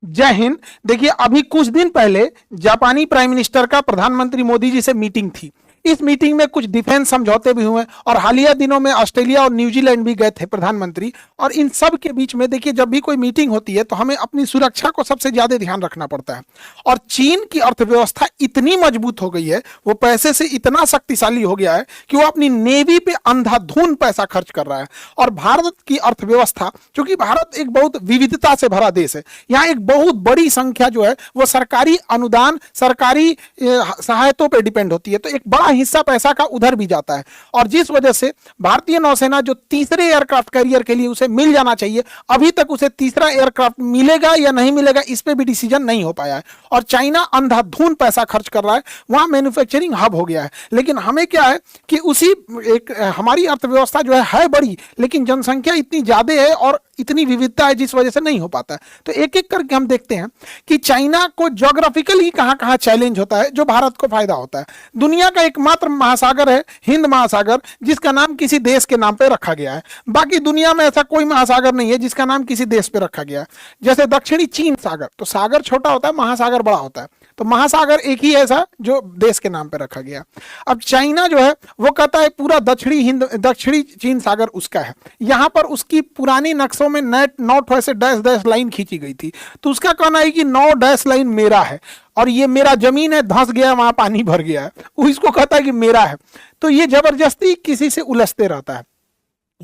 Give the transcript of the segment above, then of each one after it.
जय हिंद। देखिए, अभी कुछ दिन पहले जापानी प्राइम मिनिस्टर का प्रधानमंत्री मोदी जी से मीटिंग थी। इस मीटिंग में कुछ डिफेंस समझौते भी हुए और हालिया दिनों में ऑस्ट्रेलिया और न्यूजीलैंड भी गए थे प्रधानमंत्री। और इन सब के बीच में देखिए, जब भी कोई मीटिंग होती है तो हमें अपनी सुरक्षा को सबसे ज्यादा ध्यान रखना पड़ता है। और चीन की अर्थव्यवस्था इतनी मजबूत हो गई है, वो पैसे से इतना शक्तिशाली हो गया है कि वो अपनी नेवी पे अंधाधुंध पैसा खर्च कर रहा है। और भारत की अर्थव्यवस्था, क्योंकि भारत एक बहुत विविधता से भरा देश है, यहाँ एक बहुत बड़ी संख्या जो है वो सरकारी अनुदान, सरकारी सहायतों पर डिपेंड होती है, तो एक बड़ा हिस्सा पैसा का उधर भी जाता है। और जिस वजह से भारतीय नौसेना जो तीसरे एयरक्राफ्ट कैरियर के लिए उसे मिल जाना चाहिए, अभी तक उसे तीसरा एयरक्राफ्ट मिलेगा या नहीं मिलेगा इस पे भी डिसीजन नहीं हो पाया है। और चाइना अंधाधुंध पैसा खर्च कर रहा है, वहां मैन्युफैक्चरिंग हब हो गया है। लेकिन हमें क्या है कि उसी एक हमारी अर्थव्यवस्था जो है बड़ी, लेकिन जनसंख्या इतनी ज्यादा है और इतनी विविधता है, जिस वजह से नहीं हो पाता है। तो एक एक करके हम देखते हैं कि चाइना को ज्योग्राफिकली कहां कहां चैलेंज होता है जो भारत को फायदा होता है। दुनिया का एकमात्र महासागर है हिंद महासागर, जिसका नाम किसी देश के नाम पे रखा गया है। बाकी दुनिया में ऐसा कोई महासागर नहीं है जिसका नाम किसी देश पे रखा गया है। जैसे दक्षिणी चीन सागर, तो सागर छोटा होता है, महासागर बड़ा होता है, तो महासागर एक ही ऐसा जो देश के नाम पे रखा गया। अब चाइना जो है वो कहता है पूरा दक्षिणी चीन सागर उसका है। यहां पर उसकी पुरानी नक्शों में नॉट वैसे डैश डैश लाइन खींची गई थी, तो उसका कहना है कि 9 डैश लाइन मेरा है और ये मेरा जमीन है, धंस गया वहां पानी भर गया है, वो इसको कहता है कि मेरा है। तो ये जबरदस्ती किसी से उलझते रहता है।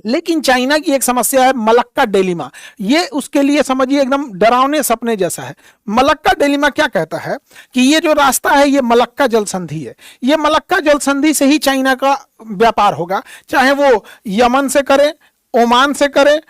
लेकिन चाइना की एक समस्या है मलक्का डेलिमा। ये उसके लिए समझिए एकदम डरावने सपने जैसा है। मलक्का डेलिमा क्या कहता है कि ये जो रास्ता है ये मलक्का जल संधि है। ये मलक्का जल संधि से ही चाइना का व्यापार होगा, चाहे वो यमन से करे, ओमान से करे,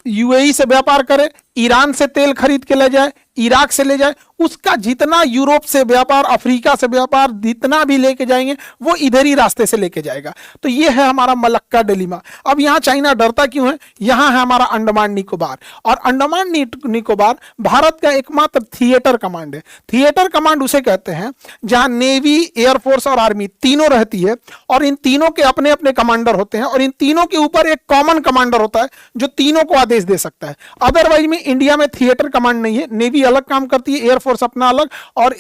यूएई से व्यापार करे, ईरान से तेल खरीद के ले जाए, इराक से ले जाए, उसका जितना यूरोप से व्यापार, अफ्रीका से व्यापार, जितना भी लेके जाएंगे वो इधर ही रास्ते से लेके जाएगा। तो ये है हमारा मलक्का डेलिमा। अब यहाँ चाइना डरता क्यों है? यहाँ है हमारा अंडमान निकोबार, और अंडमान निकोबार भारत का एकमात्र थिएटर कमांड है। थिएटर कमांड उसे कहते हैं जहां नेवी, एयरफोर्स और आर्मी तीनों रहती है, और इन तीनों के अपने अपने कमांडर होते हैं, और इन तीनों के ऊपर एक कॉमन कमांडर होता है जो तीनों को आदेश दे सकता है। अदरवाइज में इंडिया में थिएटर कमांड नहीं है, नेवी अलग काम करती है, एयरफोर्स अपना अलग, और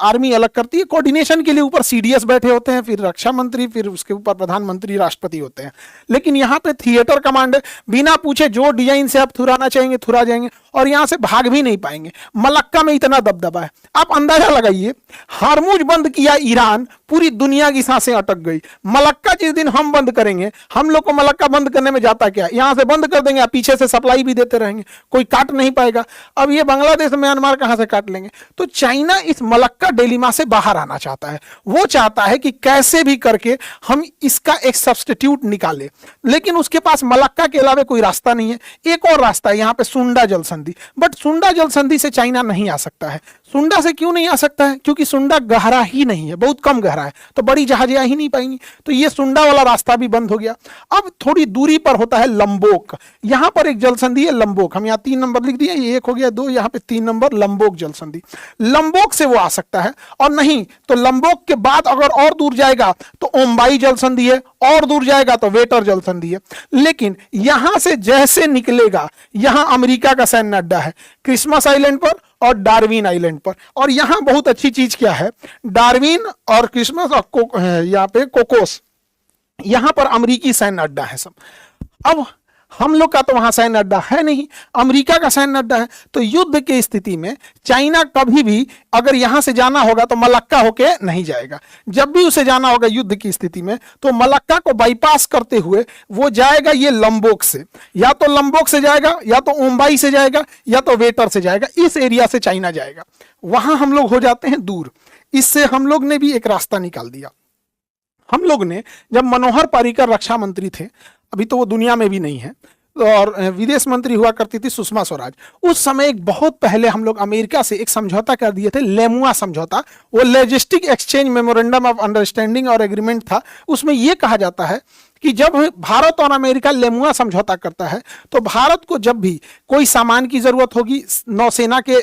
आर्मी अलग करती है। कोऑर्डिनेशन के लिए ऊपर सीडीएस बैठे होते हैं, फिर रक्षा मंत्री, फिर उसके ऊपर प्रधानमंत्री, राष्ट्रपति होते हैं। लेकिन यहाँ पे थिएटर कमांड है, बिना पूछे जो डिजाइन से आप थुराना चाहेंगे थुरा जाएंगे, और यहां से भाग भी नहीं पाएंगे। मलक्का में इतना दबदबा है, आप अंदाजा लगाइए, हार्मुज बंद किया ईरान, पूरी दुनिया की सांसें अटक गई। मलक्का जिस दिन हम बंद करेंगे, हम लोग को मलक्का बंद करने में जाता क्या, यहां से बंद कर देंगे, आप पीछे से सप्लाई भी देते रहेंगे, कोई काट नहीं पाएगा। अब ये बांग्लादेश, म्यांमार कहां से काट लेंगे? तो चाइना इस मलक्का डेलिमा से बाहर आना चाहता है। वो चाहता है कि कैसे भी करके हम इसका एक सब्स्टिट्यूट निकाले, लेकिन उसके पास मलक्का के अलावा कोई रास्ता नहीं है। एक और रास्ता है यहाँ पे, सुंडा जल संधि। बट सुंडा जल संधि से चाइना नहीं आ सकता है। सुंडा से क्यों नहीं आ सकता है? क्योंकि सुंडा गहरा ही नहीं है, बहुत कम गहरा है, तो बड़ी जहाजें आ ही नहीं पाएंगी। तो ये सुंडा वाला रास्ता भी बंद हो गया। अब थोड़ी दूरी पर होता है लंबोक, यहां पर एक जल संधि है लंबोक। हम यहाँ 3 नंबर लिख दिए, ये 1 हो गया, 2, यहाँ पे 3 नंबर लंबोक जल संधि। लंबोक से वो आ सकता है, और नहीं तो लंबोक के बाद अगर और दूर जाएगा तो ओम्बाई जल संधि है, और दूर जाएगा तो वेटर जल संधि है। लेकिन यहां से जैसे निकलेगा, यहां अमेरिका का सैन्य अड्डा है, क्रिसमस आइलैंड पर और डार्विन आइलैंड पर। और यहां बहुत अच्छी चीज क्या है, डार्विन और क्रिसमस और यहाँ पे कोकोस, यहां पर अमेरिकी सैन्य अड्डा है सब। अब हम लोग का तो वहां सैन्य अड्डा है नहीं, अमेरिका का सैन्य अड्डा है। तो युद्ध की स्थिति में चाइना कभी भी अगर यहां से जाना होगा तो मलक्का होके नहीं जाएगा। जब भी उसे जाना होगा युद्ध की स्थिति में, तो मलक्का को बाईपास करते हुए वो जाएगा ये लंबोक से, या तो लंबोक से जाएगा, या तो ओम्बाई से जाएगा, या तो वेटर से जाएगा। इस एरिया से चाइना जाएगा, वहां हम लोग हो जाते हैं दूर। इससे हम लोग ने भी एक रास्ता निकाल दिया। हम लोग ने, जब मनोहर पर्रिकर रक्षा मंत्री थे, अभी तो वो दुनिया में भी नहीं है, और विदेश मंत्री हुआ करती थी सुषमा स्वराज, उस समय एक बहुत पहले हम लोग अमेरिका से एक समझौता कर दिए थे, लेमुआ समझौता। वो logistic exchange memorandum of understanding और एग्रीमेंट था। उसमें यह कहा जाता है कि जब भारत और अमेरिका लेमुआ समझौता करता है तो भारत को जब भी कोई सामान की जरूरत होगी, नौसेना के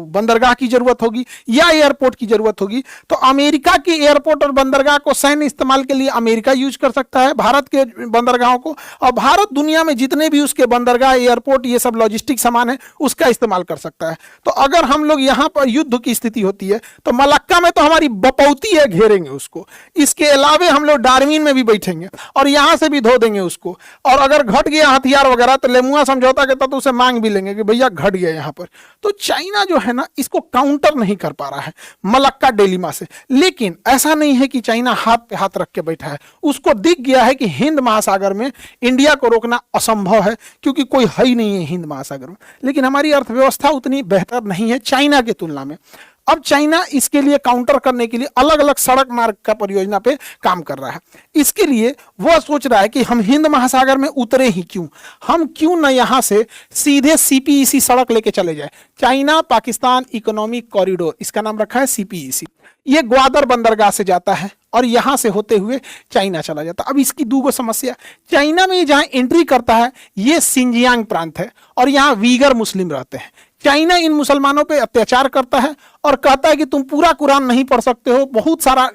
बंदरगाह की जरूरत होगी या एयरपोर्ट की जरूरत होगी, तो अमेरिका के एयरपोर्ट और बंदरगाह को सैन्य इस्तेमाल के लिए अमेरिका यूज कर सकता है भारत के बंदरगाहों को, और भारत दुनिया में जितने भी उसके बंदरगाह, एयरपोर्ट, ये सब लॉजिस्टिक सामान है उसका इस्तेमाल कर सकता है। तो अगर हम लोग यहां पर युद्ध की स्थिति होती है तो मलक्का में तो हमारी बपौती है, घेरेंगे उसको। इसके अलावे हम लोग डार्विन में भी बैठेंगे और यहां से भी धो देंगे उसको, और अगर घट गया हथियार वगैरह तो लेमुआ समझौता के तहत उसे मांग भी लेंगे कि भैया घट गया यहां पर। तो चाइना जो है ना इसको काउंटर नहीं कर पा रहा है मलक्का डेलिमा से। लेकिन ऐसा नहीं है कि चाइना हाथ पे हाथ रख के बैठा है, उसको दिख गया है कि हिंद महासागर में इंडिया को रोकना असंभव है, क्योंकि कोई है ही नहीं है हिंद महासागर में। लेकिन हमारी अर्थव्यवस्था उतनी बेहतर नहीं है चाइना की तुलना में। अब चाइना इसके लिए काउंटर करने के लिए अलग अलग सड़क मार्ग का परियोजना पे काम कर रहा है। इसके लिए वह सोच रहा है कि हम हिंद महासागर में उतरे ही क्यों, हम क्यों न यहां से सीधे सीपीईसी सड़क लेके चले जाए। चाइना पाकिस्तान इकोनॉमिक कॉरिडोर, इसका नाम रखा है सीपीईसी। ये ग्वादर बंदरगाह से जाता है और यहां से होते हुए चाइना चला जाता है। अब इसकी दो समस्या, चाइना में जहां एंट्री करता है ये सिंजियांग प्रांत है और यहां वीगर मुस्लिम रहते हैं। चाइना इन मुसलमानों पे अत्याचार करता है और कहता है कि तुम पूरा कुरान नहीं पढ़ सकते हो, बहुत सारा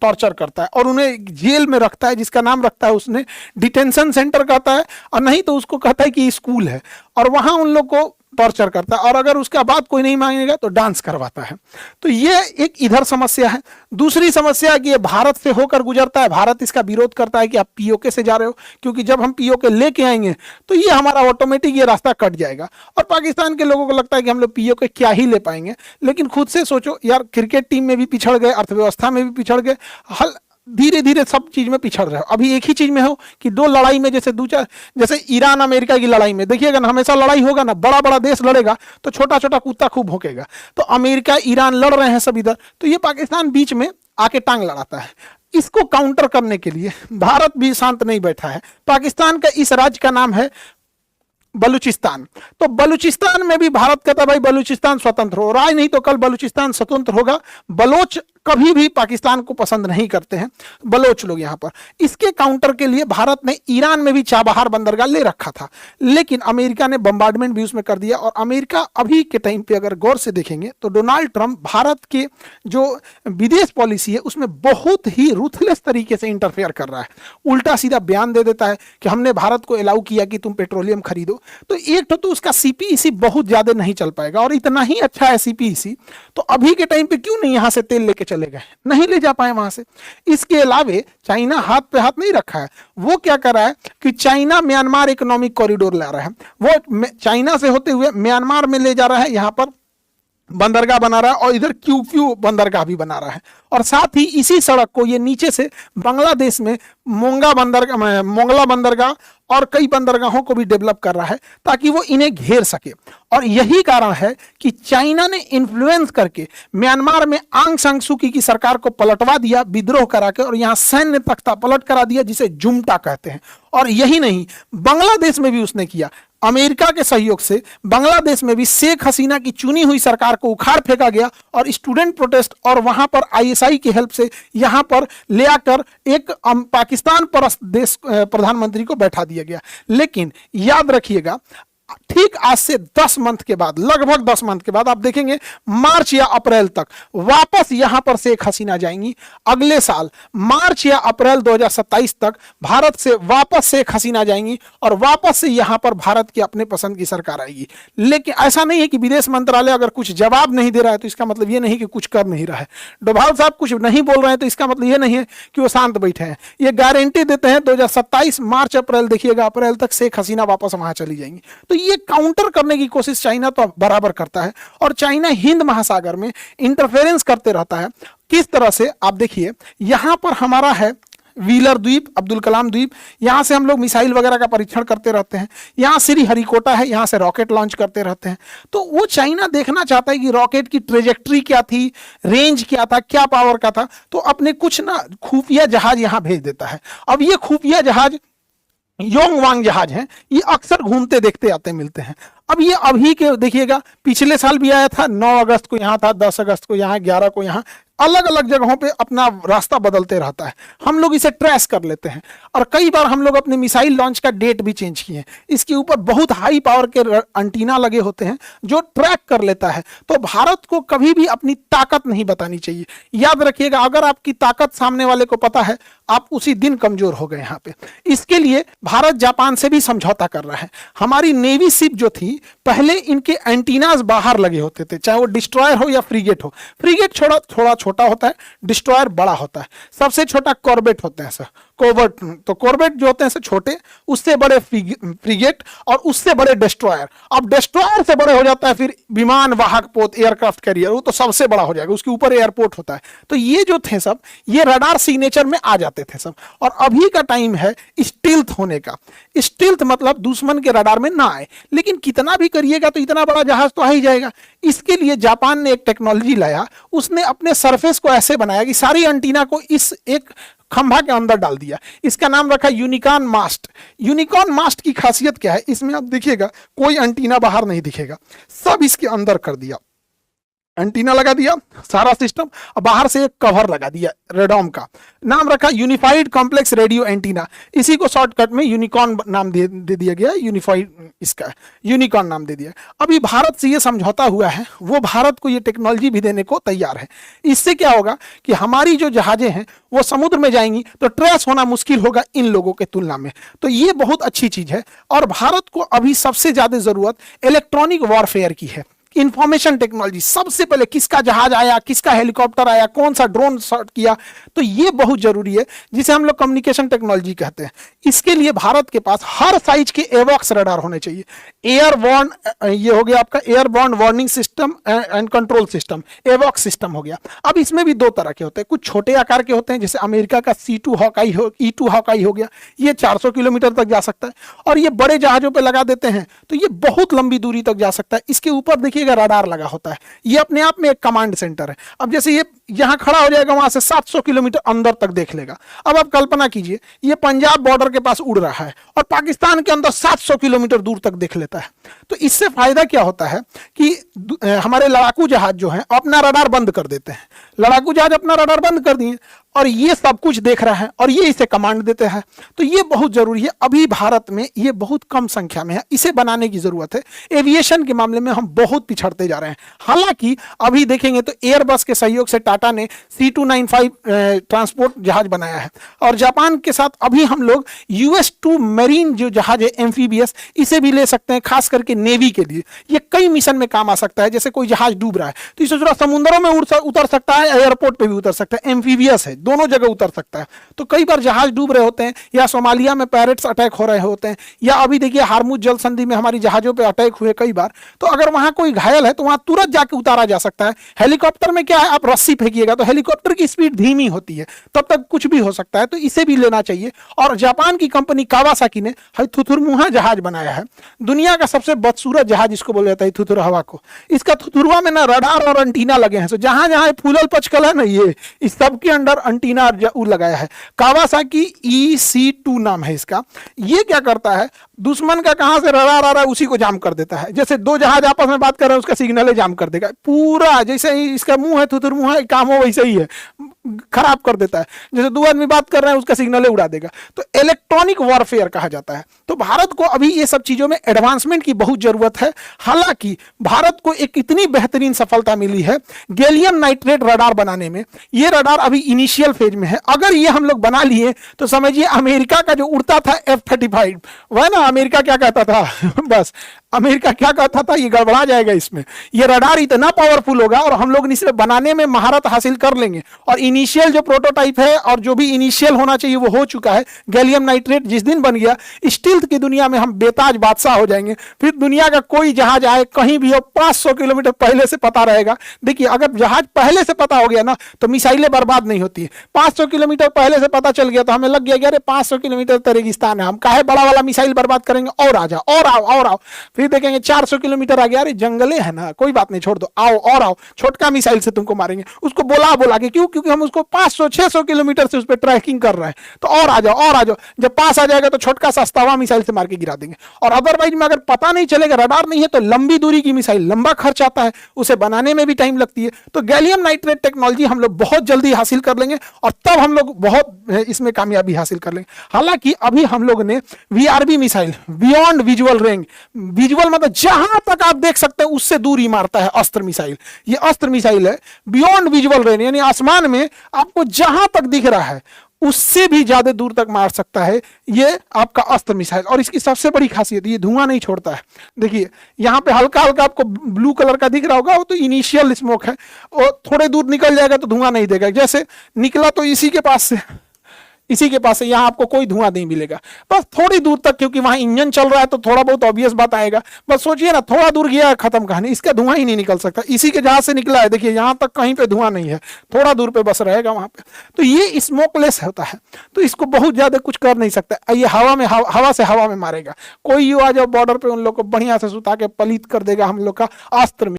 टॉर्चर करता है और उन्हें जेल में रखता है, जिसका नाम रखता है उसने डिटेंशन सेंटर कहता है, और नहीं तो उसको कहता है कि स्कूल है, और वहां उन लोग को टॉर्चर करता है, और अगर उसका बात कोई नहीं मांगेगा तो डांस करवाता है। तो ये एक इधर समस्या है। दूसरी समस्या है कि ये भारत से होकर गुजरता है, भारत इसका विरोध करता है कि आप पीओके से जा रहे हो, क्योंकि जब हम पीओके लेके आएंगे तो ये हमारा ऑटोमेटिक ये रास्ता कट जाएगा। और पाकिस्तान के लोगों को लगता है कि हम लोग पीओके क्या ही ले पाएंगे। लेकिन खुद से सोचो यार, क्रिकेट टीम में भी पिछड़ गए, अर्थव्यवस्था में भी पिछड़ गए, धीरे धीरे सब चीज में पिछड़ रहे हो। अभी एक ही चीज में हो कि दो लड़ाई में, जैसे ईरान अमेरिका की लड़ाई में देखिएगा ना, हमेशा लड़ाई होगा ना, बड़ा बड़ा देश लड़ेगा तो छोटा छोटा कुत्ता खूब भौंकेगा। तो अमेरिका ईरान लड़ रहे हैं सब इधर, तो ये पाकिस्तान बीच में आके टांग लड़ाता है। इसको काउंटर करने के लिए भारत भी शांत नहीं बैठा है। पाकिस्तान का इस राज्य का नाम है बलूचिस्तान। तो बलूचिस्तान में भी भारत कहता है भाई बलूचिस्तान स्वतंत्र हो, और आज नहीं तो कल बलूचिस्तान स्वतंत्र होगा। बलोच कभी भी पाकिस्तान को पसंद नहीं करते हैं बलोच लोग यहां पर। इसके काउंटर के लिए भारत ने ईरान में भी चाबहार बंदरगाह ले रखा था, लेकिन अमेरिका ने बम्बार्डमेंट भी उसमें कर दिया। और अमेरिका अभी के टाइम पे अगर गौर से देखेंगे तो डोनाल्ड ट्रंप भारत के जो विदेश पॉलिसी है उसमें बहुत ही रूथलेस तरीके से इंटरफेयर कर रहा है। उल्टा सीधा बयान दे देता है कि हमने भारत को अलाउ किया कि तुम पेट्रोलियम खरीदो। तो एक तो उसका सीपीईसी बहुत ज्यादा नहीं चल पाएगा, और इतना ही अच्छा है सीपीईसी, तो अभी के टाइम पे क्यों नहीं यहां से तेल लेके चले गए, नहीं ले जा पाए वहां से। इसके अलावे चाइना हाथ पे हाथ नहीं रखा है, वो क्या कर रहा है कि चाइना म्यांमार इकोनॉमिक कॉरिडोर ला रहा है। वो चाइना से होते हुए म्यांमार में ले जा रहा है, यहां पर बंदरगाह बना रहा है और इधर क्यूक्यू बंदरगाह भी बना रहा है। और साथ ही इसी सड़क को ये नीचे से बांग्लादेश में मोंगला बंदरगाह और कई बंदरगाहों को भी डेवलप कर रहा है ताकि वो इन्हें घेर सके। और यही कारण है कि चाइना ने इन्फ्लुएंस करके म्यांमार में आंग सान सू की सरकार को पलटवा दिया विद्रोह करा के, और यहाँ सैन्य तख्ता पलट करा दिया जिसे जुम्टा कहते हैं। और यही नहीं, बांग्लादेश में भी उसने किया। अमेरिका के सहयोग से बांग्लादेश में भी शेख हसीना की चुनी हुई सरकार को उखाड़ फेंका गया और स्टूडेंट प्रोटेस्ट और वहां पर आईएसआई की हेल्प से यहां पर ले आकर एक पाकिस्तान परस्त देश प्रधानमंत्री को बैठा दिया गया। लेकिन याद रखिएगा, ठीक आज से 10 मंथ के बाद, लगभग 10 मंथ के बाद आप देखेंगे मार्च या अप्रैल तक वापस यहां पर शेख हसीना जाएंगी। अगले साल मार्च या अप्रैल 2027 तक भारत से वापस शेख हसीना जाएंगी और वापस से यहां पर भारत की अपने पसंद की सरकार आएगी। लेकिन ऐसा नहीं है कि विदेश मंत्रालय अगर कुछ जवाब नहीं दे रहा है तो इसका मतलब यह नहीं कि कुछ कर नहीं रहा है। डोभाल साहब कुछ नहीं बोल रहे हैं तो इसका मतलब यह नहीं है कि वो शांत बैठे हैं। ये गारंटी देते हैं 2027 मार्च अप्रैल, देखिएगा अप्रैल तक शेख हसीना वापस वहां चली जाएंगी। तो ये काउंटर करने की कोशिश चाइना तो बराबर करता है, और चाइना हिंद महासागर में इंटरफेरेंस करते रहता है। किस तरह से आप देखिए, यहां पर हमारा है व्हीलर द्वीप, अब्दुल कलाम द्वीप, यहां से हम लोग मिसाइल वगैरह का परीक्षण करते रहते हैं। यहां श्री हरिकोटा है, यहां से रॉकेट लॉन्च करते रहते हैं। तो वो चाइना देखना चाहता है कि रॉकेट की ट्रेजेक्ट्री क्या थी, रेंज क्या था, क्या पावर का था, तो अपने कुछ ना खुफिया जहाज यहां भेज देता है। अब ये खुफिया जहाज योंगवांग जहाज हैं, ये अक्सर घूमते देखते आते मिलते हैं। अब ये अभी के देखिएगा, पिछले साल भी आया था, 9 अगस्त को यहाँ था, 10 अगस्त को यहाँ, 11 को यहाँ, अलग अलग जगहों पे अपना रास्ता बदलते रहता है। हम लोग इसे ट्रेस कर लेते हैं और कई बार हम लोग अपने मिसाइल लॉन्च का डेट भी चेंज किए हैं। इसके ऊपर बहुत हाई पावर के एंटीना लगे होते हैं जो ट्रैक कर लेता है। तो भारत को कभी भी अपनी ताकत नहीं बतानी चाहिए। याद रखिएगा, अगर आपकी ताकत सामने वाले को पता है, आप उसी दिन कमजोर हो गए यहाँ पे। इसके लिए भारत जापान से भी समझौता कर रहा है। हमारी नेवी शिप जो थी, पहले इनके एंटीनाज बाहर लगे होते थे, चाहे वो डिस्ट्रॉयर हो या फ्रीगेट हो। फ्रीगेट थोड़ा छोटा होता है, डिस्ट्रॉयर बड़ा होता है। सबसे छोटा कॉर्बेट होते हैं सर, कॉर्बेट। तो कॉर्बेट जो होते हैं सर छोटे, उससे बड़े फ्रीगेट और उससे बड़े डिस्ट्रॉयर। अब डिस्ट्रॉयर से बड़े हो जाता है फिर विमान वाहक पोत, एयरक्राफ्ट कैरियर, वो तो सबसे बड़ा हो जाएगा, उसके ऊपर एयरपोर्ट होता है। तो ये जो थे सब, ये रडार सिग्नेचर में आ जाते थे सब। और अभी का टाइम है स्टील्थ होने का। स्टील्थ मतलब दुश्मन के रडार में ना आए, लेकिन कितना भी करिएगा तो इतना बड़ा जहाज तो आ ही जाएगा। इसके लिए जापान ने एक टेक्नोलॉजी लाया, उसने अपने सरफेस को ऐसे बनाया कि सारी एंटीना को इस एक खंभा के अंदर डाल दिया। इसका नाम रखा यूनिकॉर्न मास्ट। यूनिकॉर्न मास्ट की खासियत क्या है, इसमें आप देखिएगा कोई एंटीना बाहर नहीं दिखेगा, सब इसके अंदर कर दिया। एंटीना लगा दिया सारा सिस्टम, बाहर से एक कवर लगा दिया रेडॉम का, नाम रखा यूनिफाइड कॉम्प्लेक्स रेडियो एंटीना। इसी को शॉर्टकट में यूनिकॉर्न नाम दे दिया गया, यूनिफाइड, इसका यूनिकॉर्न नाम दे दिया। अभी भारत से ये समझौता हुआ है, वो भारत को ये टेक्नोलॉजी भी देने को तैयार है। इससे क्या होगा कि हमारी जो जहाजें हैं वो समुद्र में जाएंगी तो ट्रेस होना मुश्किल होगा इन लोगों के तुलना में। तो ये बहुत अच्छी चीज है। और भारत को अभी सबसे ज्यादा जरूरत इलेक्ट्रॉनिक वॉरफेयर की है। इंफॉर्मेशन टेक्नोलॉजी, सबसे पहले किसका जहाज आया, किसका हेलीकॉप्टर आया, कौन सा ड्रोन शॉट किया, तो ये बहुत जरूरी है, जिसे हम लोग कम्युनिकेशन टेक्नोलॉजी कहते हैं। इसके लिए भारत के पास हर साइज के एवॉक्स रडार होने चाहिए। एयरबॉर्न, ये हो गया आपका airborne warning system and control system, एवॉक्स सिस्टम हो गया। अब इसमें भी दो तरह के होते हैं, कुछ छोटे आकार के होते हैं, जैसे अमेरिका का C2 हॉकाई E2 हॉकाई हो गया, ये 400 किलोमीटर तक जा सकता है। और ये बड़े जहाजों पर लगा देते हैं तो ये बहुत लंबी दूरी तक जा सकता है। इसके ऊपर देखिए रडार लगा होता है, ये अपने आप में एक कमांड सेंटर है। अब जैसे ये यहां खड़ा हो जाएगा, वहां से 700 किलोमीटर अंदर तक देख लेगा। अब आप कल्पना कीजिए, ये पंजाब बॉर्डर के पास उड़ रहा है और पाकिस्तान के अंदर 700 किलोमीटर दूर तक देख लेता है। तो इससे फायदा क्या होता है कि हमारे लड़ाकू जहाज जो हैं अपना रडार बंद कर देते हैं। लड़ाकू जहाज अपना रडार बंद कर दिए और ये सब कुछ देख रहा है और ये इसे कमांड देते हैं। तो ये बहुत जरूरी है। अभी भारत में ये बहुत कम संख्या में है, इसे बनाने की जरूरत है। एविएशन के मामले में हम बहुत पिछड़ते जा रहे हैं। हालांकि अभी देखेंगे तो एयरबस के सहयोग से टाटा ने C295 ट्रांसपोर्ट जहाज बनाया है और जापान के साथ अभी हम लोग US2 मरीन जो जहाज है एम्फीबियस, इसे भी ले सकते हैं, खास करके नेवी के लिए। ये कई मिशन में काम आ सकता है। जैसे कोई जहाज डूब रहा है तो इसे जरा समुद्रों में उतर सकता है, एयरपोर्ट पे भी उतर सकता है, एम्फीबियस है, दोनों जगह उतर सकता है। तो कई बार जहाज डूब रहे होते हैं या सोमालिया में पैरेट्स अटैक हो रहे होते हैं, या अभी देखिए हार्मुज जल संधि में हमारी जहाजों पे अटैक हुए कई बार। तो अगर वहां कोई घायल है तो वहां तुरंत जाके उतारा जा सकता है। हेलीकॉप्टर में क्या है, आप रस्सी फेंकिएगा तो हेलीकॉप्टर की स्पीड धीमी होती है, तब तक कुछ भी हो सकता है। तो इसे भी लेना चाहिए। और जापान की कंपनी कावासाकी ने थुथुरमुहा जहाज बनाया है, दुनिया का सबसे बदसूरत जहाज इसको बोला जाता है, थुथुरहवा को। इसका थुथुरवा में ना रडार और एंटीना लगे हैं। जहां जहां फूलल पचकल है ना, ये इस सबके अंदर एंटीना लगाया है। कावासाकी EC2 नाम है इसका। ये क्या करता है, दुश्मन का कहां से रडार आ रहा है उसी को जाम कर देता है। जैसे दो जहाज आपस में बात कर रहे हैं, उसका सिग्नल जाम कर देगा पूरा। जैसे ही इसका मुंह है, थुथुरमुहा काम हो वैसे ही है, खराब कर देता है। जैसे दो आदमी बात कर रहे हैं, उसका सिग्नल उड़ा देगा। तो इलेक्ट्रॉनिक वॉरफेयर कहा जाता है। तो भारत को अभी ये सब चीजों में एडवांसमेंट की बहुत जरूरत है। हालांकि भारत को एक इतनी बेहतरीन सफलता मिली है गैलियम नाइट्रेट रडार बनाने में। ये रडार अभी इनिशियल फेज में है। अगर ये हम लोग बना लिए तो समझिए अमेरिका का जो उड़ता था F-35, वह ना अमेरिका क्या कहता था बस अमेरिका क्या कहता था, ये गड़बड़ा जाएगा इसमें। ये रडार इतना पावरफुल होगा और हम लोग इसे बनाने में महारत हासिल कर लेंगे। और इनिशियल जो प्रोटोटाइप है और जो भी इनिशियल होना चाहिए वो हो चुका है। गैलियम नाइट्रेट जिस दिन बन गया, स्टील्थ की दुनिया में हम बेताज बादशाह हो जाएंगे। फिर दुनिया का कोई जहाज आए कहीं भी हो, 500 किलोमीटर पहले से पता रहेगा। देखिए अगर जहाज पहले से पता हो गया ना तो मिसाइलें बर्बाद नहीं होती है। 500 किलोमीटर पहले से पता चल गया तो हमें लग गया कि अरे 500 किलोमीटर तो रेगिस्तान है, हम काहे बड़ा वाला मिसाइल बर्बाद करेंगे, और आ जाओ और आओ और आओ। फिर फिर देखेंगे 400 किलोमीटर आ गया, अरे जंगले है ना, कोई बात नहीं, छोड़ दो, आओ और आओ, छोटका मिसाइल से तुमको मारेंगे। उसको बोला बोला के, क्यों? क्योंकि हम उसको 500-600 किलोमीटर से उस पर ट्रैकिंग कर रहे हैं, तो और आ जाओ और आ जाओ। जब पास आ जाएगा तो छोटका सस्तावा मिसाइल से मार के गिरा देंगे। और अदरवाइज में अगर पता नहीं चलेगा, रडार नहीं है, तो लंबी दूरी की मिसाइल, लंबा खर्च आता है, उसे बनाने में भी टाइम लगती है। तो गैलियम नाइट्रेट टेक्नोलॉजी हम लोग बहुत जल्दी हासिल कर लेंगे और तब हम लोग बहुत इसमें कामयाबी हासिल कर लेंगे। हालांकि अभी हम लोग ने VRB missile, beyond visual range, visual मतलब जहां तक आप देख सकते हैं उससे दूर ही मारता है अस्त्र मिसाइल। ये अस्त्र मिसाइल है बियॉन्ड विजुअल रेंज, यानी आसमान में आपको जहां तक दिख रहा है उससे भी ज्यादा दूर तक मार सकता है ये आपका अस्त्र मिसाइल। और इसकी सबसे बड़ी खासियत, ये धुआं नहीं छोड़ता है। देखिए यहाँ पे हल्का हल्का आपको ब्लू कलर का दिख रहा होगा, वो तो इनिशियल स्मोक है, और थोड़े दूर निकल जाएगा तो धुआं नहीं देगा। जैसे निकला तो इसी के पास से यहाँ आपको कोई धुआं नहीं मिलेगा, बस थोड़ी दूर तक, क्योंकि वहां इंजन चल रहा है तो थोड़ा बहुत ऑब्वियस बात आएगा। बस सोचिए ना, थोड़ा दूर गया है, खत्म कहानी, इसका धुआं ही नहीं निकल सकता। इसी के जहां से निकला है देखिए, यहाँ तक कहीं पे धुआं नहीं है, थोड़ा दूर पे बस रहेगा वहां पे। तो ये स्मोकलेस होता है, तो इसको बहुत ज्यादा कुछ कर नहीं सकता। ये हवा में, हवा से हवा में मारेगा। कोई युवा जब बॉर्डर पे उन लोग को बढ़िया से सुता के पलित कर देगा हम लोग का अस्त्र।